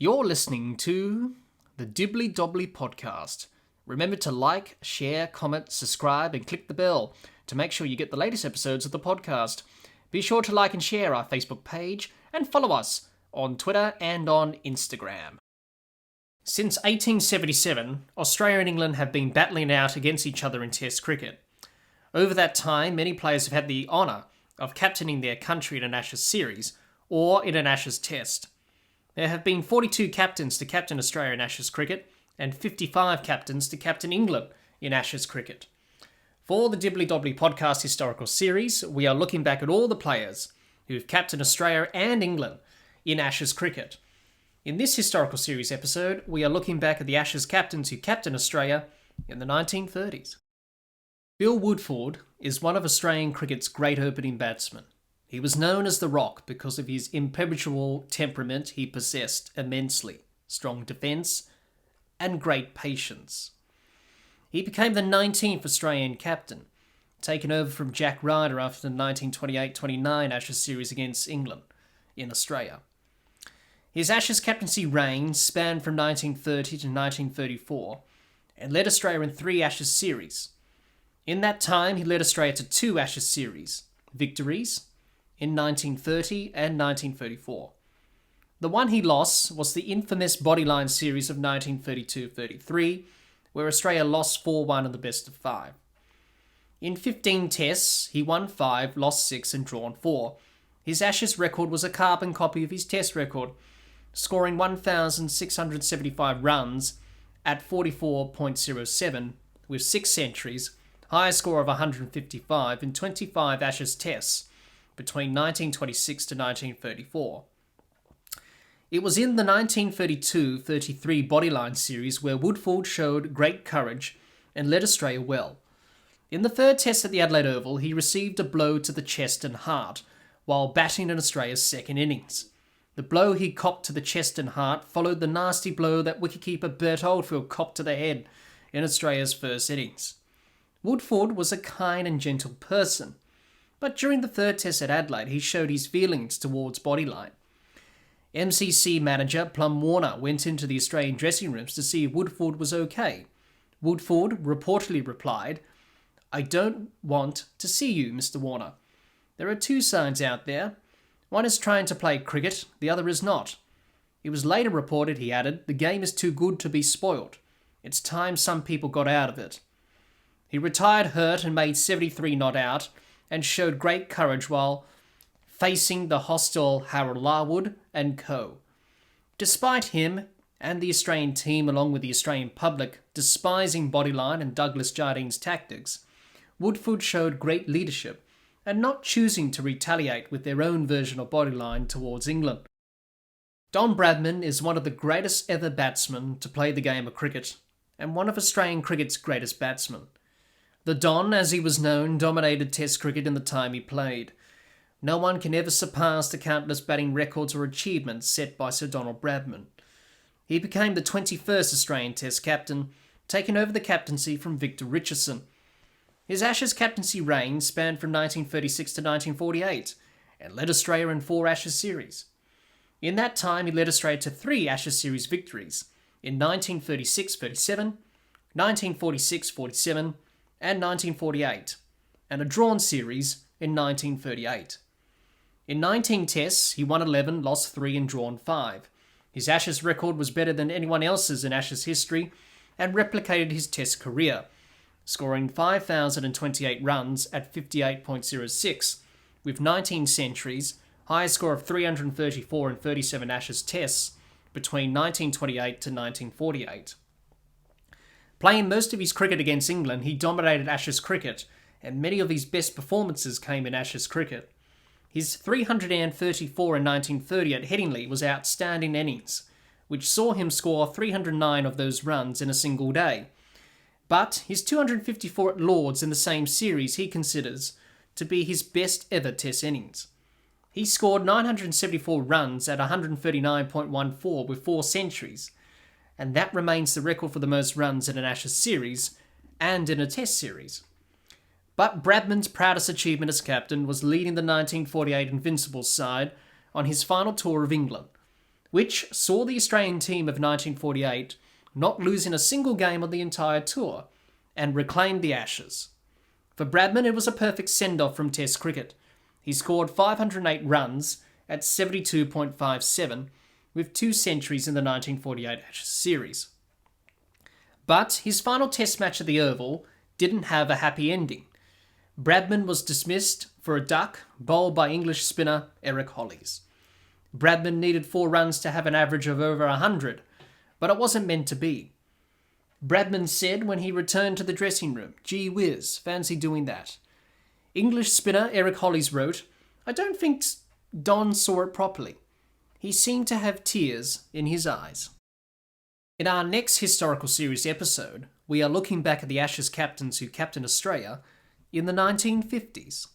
You're listening to the Dibbly-Dobbly podcast. Remember to like, share, comment, subscribe, and click the bell to make sure you get the latest episodes of the podcast. Be sure to like and share our Facebook page and follow us on Twitter and on Instagram. Since 1877, Australia and England have been battling out against each other in Test cricket. Over that time, many players have had the honour of captaining their country in an Ashes series or in an Ashes Test. There have been 42 captains to captain Australia in Ashes cricket and 55 captains to captain England in Ashes cricket. For the Dibbly-Dobbly podcast historical series, we are looking back at all the players who've captained Australia and England in Ashes cricket. In this historical series episode, we are looking back at the Ashes captains who captained Australia in the 1930s. Bill Woodfull is one of Australian cricket's great opening batsmen. He was known as the Rock because of his impenetrable temperament. He possessed immensely strong defence and great patience. He became the 19th Australian captain, taken over from Jack Ryder after the 1928-29 Ashes series against England in Australia. His Ashes captaincy reign spanned from 1930 to 1934 and led Australia in 3 Ashes series. In that time, he led Australia to 2 Ashes series victories in 1930 and 1934. The one he lost was the infamous bodyline series of 1932-33, where Australia lost 4-1 in the best of 5. In 15 tests, he won 5, lost 6 and drawn 4. His Ashes record was a carbon copy of his test record, scoring 1,675 runs at 44.07 with 6 centuries, highest score of 155 in 25 Ashes tests between 1926 to 1934. It was in the 1932-33 bodyline series where Woodfull showed great courage and led Australia well. In the third test at the Adelaide Oval, he received a blow to the chest and heart while batting in Australia's second innings. The blow he copped to the chest and heart followed the nasty blow that wicketkeeper Bert Oldfield copped to the head in Australia's first innings. Woodfull was a kind and gentle person, but during the third test at Adelaide, he showed his feelings towards bodyline. MCC manager Plum Warner went into the Australian dressing rooms to see if Woodfull was okay. Woodfull reportedly replied, "I don't want to see you, Mr. Warner. There are 2 sides out there. One is trying to play cricket, the other is not. It was later reported," he added, "the game is too good to be spoilt. It's time some people got out of it." He retired hurt and made 73 not out, and showed great courage while facing the hostile Harold Larwood and co. Despite him and the Australian team, along with the Australian public, despising bodyline and Douglas Jardine's tactics, Woodfull showed great leadership and not choosing to retaliate with their own version of bodyline towards England. Don Bradman is one of the greatest ever batsmen to play the game of cricket and one of Australian cricket's greatest batsmen. The Don, as he was known, dominated Test cricket in the time he played. No one can ever surpass the countless batting records or achievements set by Sir Donald Bradman. He became the 21st Australian Test captain, taking over the captaincy from Victor Richardson. His Ashes captaincy reign spanned from 1936 to 1948 and led Australia in 4 Ashes series. In that time, he led Australia to 3 Ashes series victories in 1936-37, 1946-47, and 1948, and a drawn series in 1938. In 19 tests, he won 11, lost 3 and drawn 5. His Ashes record was better than anyone else's in Ashes history and replicated his Test career, scoring 5,028 runs at 58.06, with 19 centuries, highest score of 334 in 37 Ashes tests between 1928 to 1948. Playing most of his cricket against England, he dominated Ashes cricket, and many of his best performances came in Ashes cricket. His 334 in 1930 at Headingley was outstanding innings, which saw him score 309 of those runs in a single day. But his 254 at Lords in the same series he considers to be his best ever Test innings. He scored 974 runs at 139.14 with 4 centuries, and that remains the record for the most runs in an Ashes series and in a Test series. But Bradman's proudest achievement as captain was leading the 1948 Invincibles side on his final tour of England. which saw the Australian team of 1948 not lose in a single game on the entire tour, and reclaimed the Ashes. For Bradman, it was a perfect send-off from Test cricket. He scored 508 runs at 72.57, with 2 centuries in the 1948 Ashes series. But his final Test match at the Oval didn't have a happy ending. Bradman was dismissed for a duck bowled by English spinner Eric Hollies. Bradman needed 4 runs to have an average of over 100, but it wasn't meant to be. Bradman said when he returned to the dressing room, "Gee whiz, fancy doing that." English spinner Eric Hollies wrote, "I don't think Don saw it properly. He seemed to have tears in his eyes." In our next historical series episode, we are looking back at the Ashes captains who captained Australia in the 1950s.